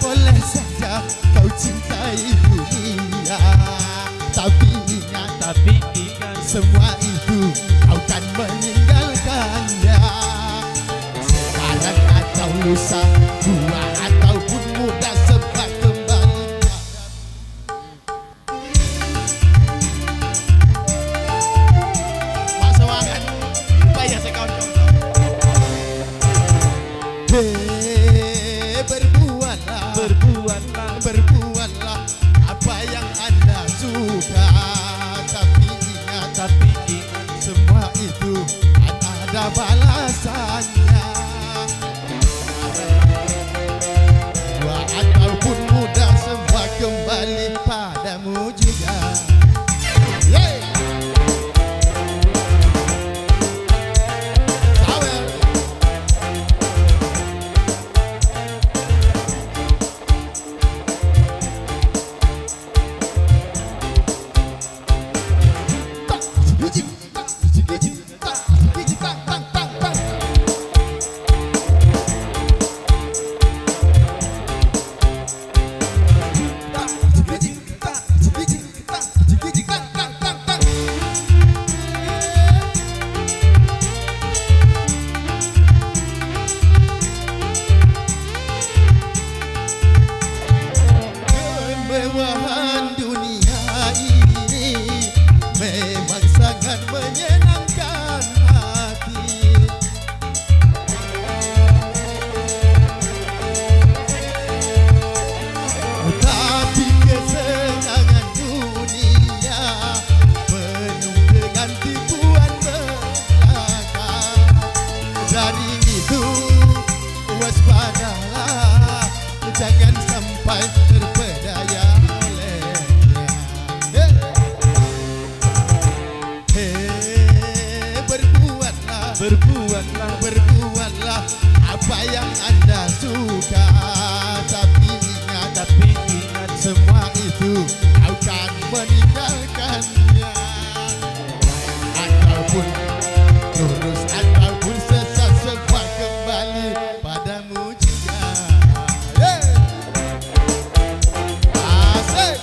boleh saja kau cintai dunia, tapi ingat semua itu kau kan meninggalkannya. Sekarang atau lusa, tua ataupun muda, semua kembali pada semangat upaya sekawan-kawan. Berbuatlah apa yang Anda suka, tapi ingat semua itu ada balasannya. Tua ataupun muda, semua kembali padamu juga. Kemewahan dunia ini memang sangat menyenangkan hati, tapi kesenangan dunia penuh dengan tipuan belaka. Dari itu waspadalah, jangan sampai terpedaya olehnya. Berbuatlah apa yang Anda suka, tapi ingat semua itu kau kan meninggalkannya. Ataupun lurus ataupun sesat, semua kembali padamu juga. Asik.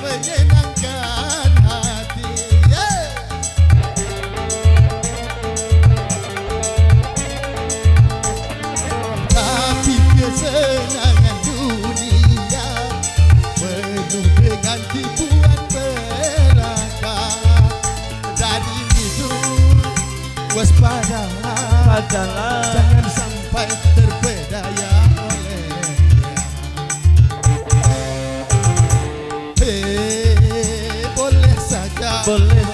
Menyenangkan hati, tapi kesenangan dunia penuh dengan tipuan belaka. Dari itu waspadalah, jangan sampai terpedaya olehnya. Boleh